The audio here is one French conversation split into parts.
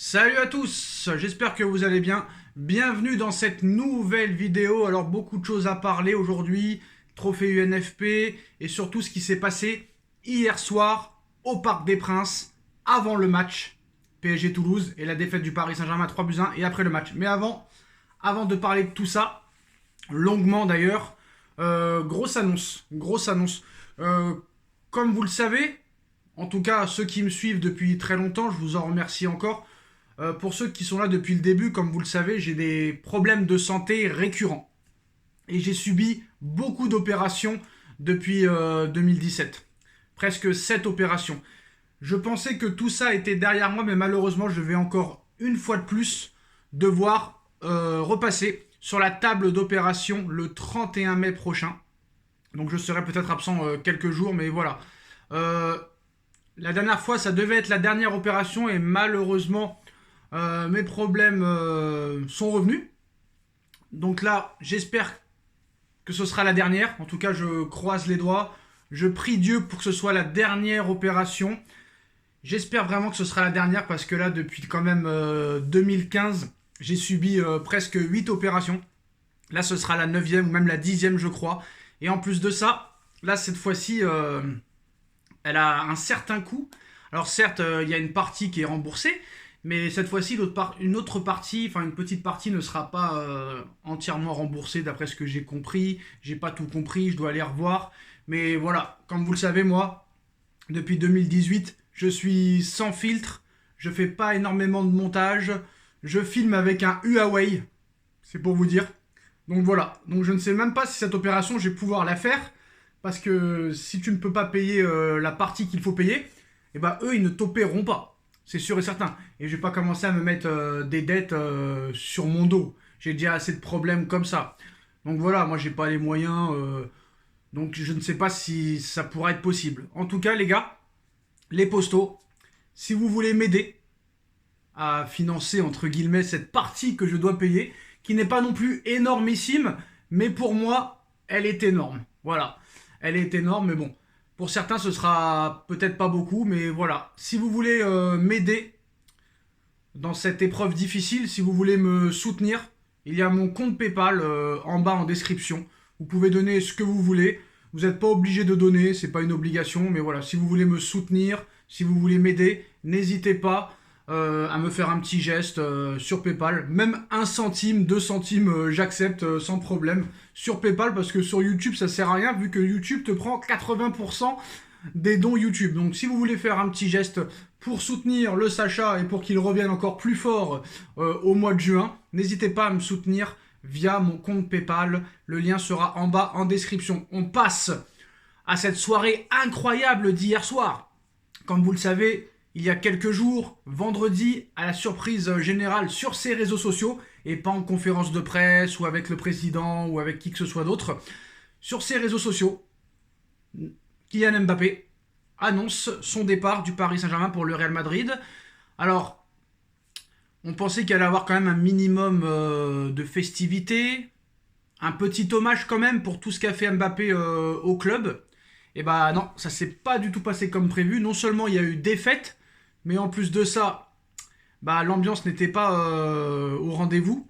Salut à tous, j'espère que vous allez bien. Bienvenue dans cette nouvelle vidéo. Alors beaucoup de choses à parler aujourd'hui, trophée UNFP et surtout ce qui s'est passé hier soir au Parc des Princes avant le match PSG Toulouse et la défaite du Paris Saint-Germain 3-1 et après le match. Mais avant de parler de tout ça, longuement d'ailleurs, grosse annonce. Euh, Comme vous le savez, en tout cas ceux qui me suivent depuis très longtemps, je vous en remercie encore. Pour ceux qui sont là depuis le début, comme vous le savez, j'ai des problèmes de santé récurrents. Et j'ai subi beaucoup d'opérations depuis 2017. Presque 7 opérations. Je pensais que tout ça était derrière moi, mais malheureusement, je vais encore une fois de plus devoir repasser sur la table d'opération le 31 mai prochain. Donc je serai peut-être absent quelques jours, mais voilà. Euh, la dernière fois, ça devait être la dernière opération et malheureusement, mes problèmes sont revenus. Donc là, j'espère que ce sera la dernière. En tout cas, je croise les doigts. Je prie Dieu pour que ce soit la dernière opération. J'espère vraiment que ce sera la dernière parce que là, depuis quand même 2015, j'ai subi presque 8 opérations. Là, ce sera la 9e ou même la 10e, je crois. Et en plus de ça, là, cette fois-ci, elle a un certain coût. Alors certes, il y a une partie qui est remboursée, mais cette fois-ci, une autre partie, enfin une petite partie ne sera pas entièrement remboursée d'après ce que j'ai compris. J'ai pas tout compris, je dois aller revoir. Mais voilà, comme vous le savez, moi, depuis 2018, je suis sans filtre, je fais pas énormément de montage, je filme avec un Huawei, c'est pour vous dire. Donc voilà, donc je ne sais même pas si cette opération, je vais pouvoir la faire, parce que si tu ne peux pas payer la partie qu'il faut payer, eh ben eux, ils ne t'opéreront pas. C'est sûr et certain. Et je vais pas commencer à me mettre des dettes sur mon dos. J'ai déjà assez de problèmes comme ça. Donc voilà, moi j'ai pas les moyens. Donc je ne sais pas si ça pourra être possible. En tout cas, les gars, les postos, si vous voulez m'aider à financer entre guillemets cette partie que je dois payer, qui n'est pas non plus énormissime, mais pour moi, elle est énorme. Voilà, elle est énorme, mais bon, pour certains, ce sera peut-être pas beaucoup, mais voilà. Si vous voulez m'aider dans cette épreuve difficile, si vous voulez me soutenir, il y a mon compte PayPal en bas en description. Vous pouvez donner ce que vous voulez. Vous n'êtes pas obligé de donner, c'est pas une obligation, mais voilà, si vous voulez me soutenir, si vous voulez m'aider, n'hésitez pas à me faire un petit geste sur PayPal. Même 1 centime, 2 centimes, j'accepte sans problème sur PayPal parce que sur YouTube ça sert à rien vu que YouTube te prend 80% des dons YouTube. Donc si vous voulez faire un petit geste pour soutenir le Sacha et pour qu'il revienne encore plus fort au mois de juin, n'hésitez pas à me soutenir via mon compte PayPal. Le lien sera en bas en description. On passe à cette soirée incroyable d'hier soir. Comme vous le savez, il y a quelques jours, vendredi, à la surprise générale sur ses réseaux sociaux, et pas en conférence de presse ou avec le président ou avec qui que ce soit d'autre, sur ses réseaux sociaux, Kylian Mbappé annonce son départ du Paris Saint-Germain pour le Real Madrid. Alors, on pensait qu'il allait avoir quand même un minimum de festivités, un petit hommage quand même pour tout ce qu'a fait Mbappé au club. Et bah non, ça s'est pas du tout passé comme prévu. Non seulement il y a eu défaite, mais en plus de ça, bah l'ambiance n'était pas au rendez-vous.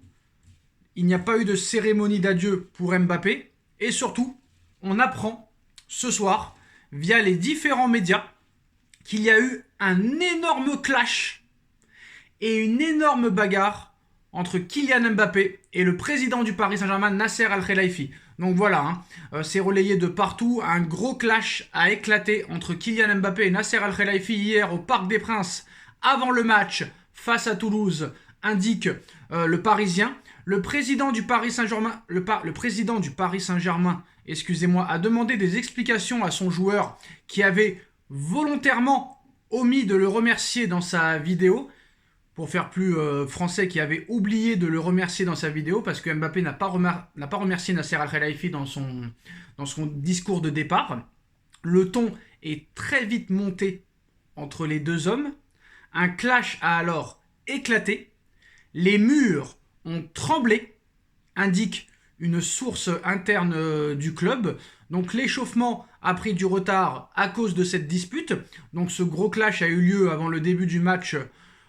Il n'y a pas eu de cérémonie d'adieu pour Mbappé. Et surtout, on apprend ce soir, via les différents médias, qu'il y a eu un énorme clash et une énorme bagarre entre Kylian Mbappé et le président du Paris Saint-Germain, Nasser Al-Khelaifi. Donc voilà, c'est relayé de partout. Un gros clash a éclaté entre Kylian Mbappé et Nasser Al-Khelaifi hier au Parc des Princes avant le match face à Toulouse, indique le Parisien. Le président du Paris Saint-Germain, le président du Paris Saint-Germain, excusez-moi, a demandé des explications à son joueur qui avait volontairement omis de le remercier dans sa vidéo. Pour faire plus français, qui avait oublié de le remercier dans sa vidéo parce que Mbappé n'a pas remercié Nasser Al-Khelaifi dans son discours de départ. Le ton est très vite monté entre les deux hommes. Un clash a alors éclaté. Les murs ont tremblé, indique une source interne du club. Donc l'échauffement a pris du retard à cause de cette dispute. Donc ce gros clash a eu lieu avant le début du match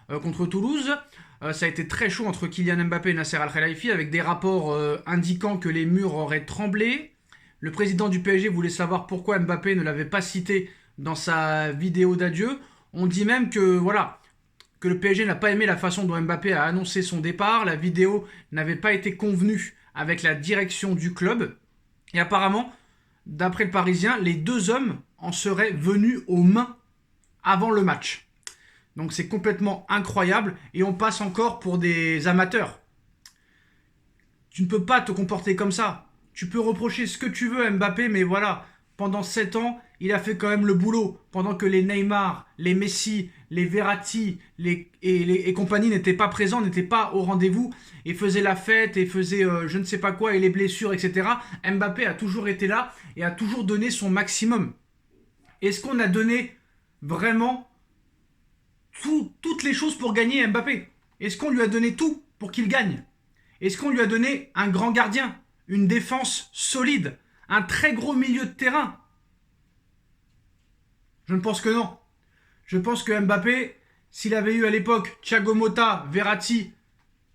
contre Toulouse. Ça a été très chaud entre Kylian Mbappé et Nasser Al-Khelaifi, avec des rapports indiquant que les murs auraient tremblé. Le président du PSG voulait savoir pourquoi Mbappé ne l'avait pas cité dans sa vidéo d'adieu. On dit même que, voilà, que le PSG n'a pas aimé la façon dont Mbappé a annoncé son départ. La vidéo n'avait pas été convenue avec la direction du club. Et apparemment, d'après le Parisien, les deux hommes en seraient venus aux mains avant le match. Donc c'est complètement incroyable et on passe encore pour des amateurs. Tu ne peux pas te comporter comme ça. Tu peux reprocher ce que tu veux à Mbappé, mais voilà, pendant 7 ans, il a fait quand même le boulot. Pendant que les Neymar, les Messi, les Verratti et compagnie n'étaient pas présents, n'étaient pas au rendez-vous et faisaient la fête et faisaient je ne sais pas quoi et les blessures, etc. Mbappé a toujours été là et a toujours donné son maximum. Est-ce qu'on a donné vraiment toutes les choses pour gagner Mbappé? Est-ce qu'on lui a donné tout pour qu'il gagne? Est-ce qu'on lui a donné un grand gardien, une défense solide, un très gros milieu de terrain? Je ne pense que non. Je pense que Mbappé, s'il avait eu à l'époque Thiago Motta, Verratti,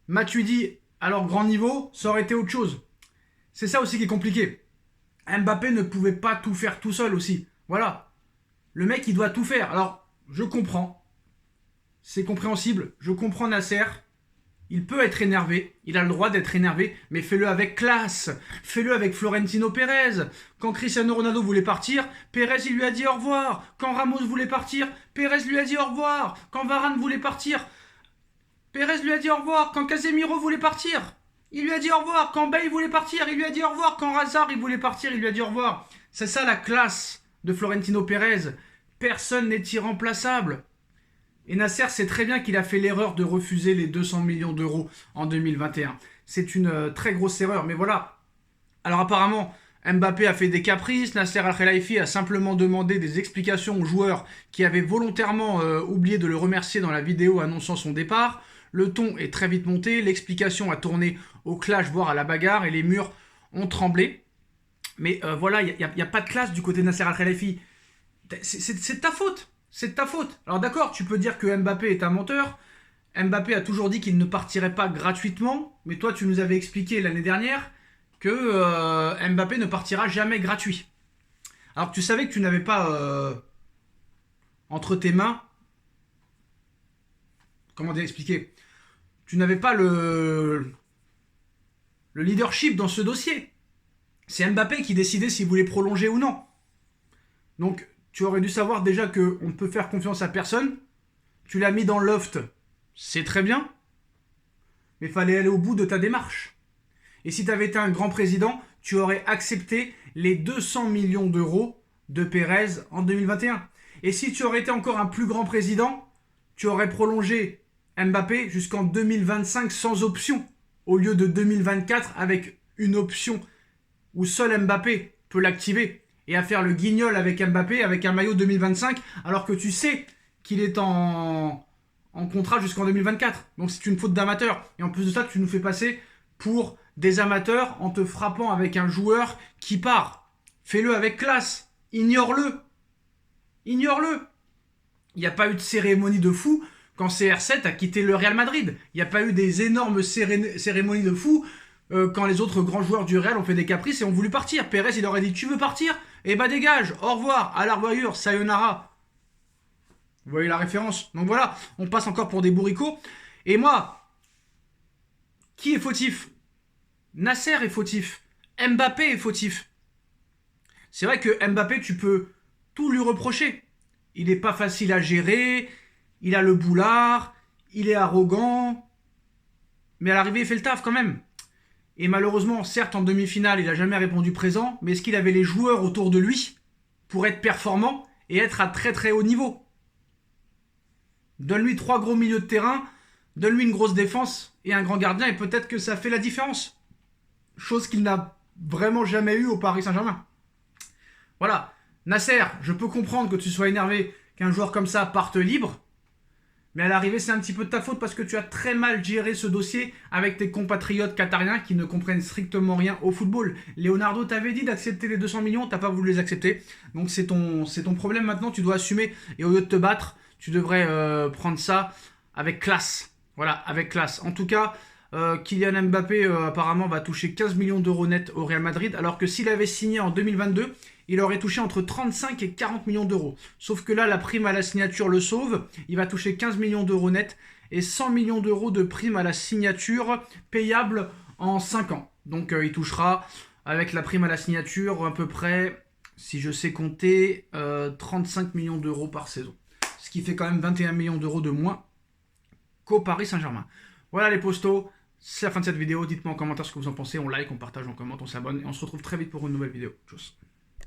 Matuidi à leur grand niveau, ça aurait été autre chose. C'est ça aussi qui est compliqué. Mbappé ne pouvait pas tout faire tout seul aussi. Voilà. Le mec, il doit tout faire. Alors, je comprends. C'est compréhensible. Je comprends Nasser. Il peut être énervé, il a le droit d'être énervé, mais fais-le avec classe, fais-le avec Florentino Pérez. Quand Cristiano Ronaldo voulait partir, Pérez il lui a dit au revoir. Quand Ramos voulait partir, Pérez lui a dit au revoir. Quand Varane voulait partir, Pérez lui a dit au revoir. Quand Casemiro voulait partir, il lui a dit au revoir. Quand Bale voulait partir, il lui a dit au revoir. Quand Hazard il voulait partir, il lui a dit au revoir. C'est ça la classe de Florentino Pérez. Personne n'est irremplaçable. Et Nasser sait très bien qu'il a fait l'erreur de refuser les 200 millions d'euros en 2021. C'est une très grosse erreur, mais voilà. Alors apparemment, Mbappé a fait des caprices, Nasser Al-Khelaifi a simplement demandé des explications aux joueurs qui avaient volontairement oublié de le remercier dans la vidéo annonçant son départ. Le ton est très vite monté, l'explication a tourné au clash, voire à la bagarre, et les murs ont tremblé. Mais voilà, il n'y a pas de classe du côté de Nasser Al-Khelaifi. C'est de ta faute. C'est de ta faute. Alors d'accord, tu peux dire que Mbappé est un menteur. Mbappé a toujours dit qu'il ne partirait pas gratuitement. Mais toi, tu nous avais expliqué l'année dernière que Mbappé ne partira jamais gratuit. Alors que tu savais que tu n'avais pas entre tes mains... Comment dire expliquer? Tu n'avais pas le leadership dans ce dossier. C'est Mbappé qui décidait s'il voulait prolonger ou non. Donc... Tu aurais dû savoir déjà qu'on ne peut faire confiance à personne. Tu l'as mis dans le loft, c'est très bien. Mais il fallait aller au bout de ta démarche. Et si tu avais été un grand président, tu aurais accepté les 200 millions d'euros de Pérez en 2021. Et si tu aurais été encore un plus grand président, tu aurais prolongé Mbappé jusqu'en 2025 sans option, au lieu de 2024 avec une option où seul Mbappé peut l'activer. Et à faire le guignol avec Mbappé, avec un maillot 2025, alors que tu sais qu'il est en contrat jusqu'en 2024. Donc c'est une faute d'amateur. Et en plus de ça, tu nous fais passer pour des amateurs en te frappant avec un joueur qui part. Fais-le avec classe. Ignore-le. Ignore-le. Il n'y a pas eu de cérémonie de fou quand CR7 a quitté le Real Madrid. Il n'y a pas eu des énormes cérémonies de fou quand les autres grands joueurs du Real ont fait des caprices et ont voulu partir. Pérez, il aurait dit, tu veux partir? Eh bah dégage, au revoir, à la revoyure, sayonara. Vous voyez la référence? Donc voilà, on passe encore pour des bourricots. Et moi, qui est fautif? Nasser est fautif. Mbappé est fautif. C'est vrai que Mbappé, tu peux tout lui reprocher. Il n'est pas facile à gérer, il a le boulard, il est arrogant. Mais à l'arrivée, il fait le taf quand même. Et malheureusement, certes, en demi-finale, il n'a jamais répondu présent, mais est-ce qu'il avait les joueurs autour de lui pour être performant et être à très très haut niveau? Donne-lui 3 gros milieux de terrain, donne-lui une grosse défense et un grand gardien, et peut-être que ça fait la différence. Chose qu'il n'a vraiment jamais eu au Paris Saint-Germain. Voilà. Nasser, je peux comprendre que tu sois énervé qu'un joueur comme ça parte libre, mais à l'arrivée, c'est un petit peu de ta faute parce que tu as très mal géré ce dossier avec tes compatriotes qatariens qui ne comprennent strictement rien au football. Leonardo t'avait dit d'accepter les 200 millions, t'as pas voulu les accepter. Donc c'est ton problème maintenant, tu dois assumer. Et au lieu de te battre, tu devrais prendre ça avec classe. Voilà, avec classe. En tout cas, Kylian Mbappé apparemment va toucher 15 millions d'euros net au Real Madrid, alors que s'il avait signé en 2022, il aurait touché entre 35 et 40 millions d'euros. Sauf que là, la prime à la signature le sauve. Il va toucher 15 millions d'euros net et 100 millions d'euros de prime à la signature payable en 5 ans. Donc il touchera, avec la prime à la signature, à peu près, si je sais compter, 35 millions d'euros par saison. Ce qui fait quand même 21 millions d'euros de moins qu'au Paris Saint-Germain. Voilà les postos, c'est la fin de cette vidéo. Dites-moi en commentaire ce que vous en pensez. On like, on partage, on commente, on s'abonne. Et on se retrouve très vite pour une nouvelle vidéo. Tchuss.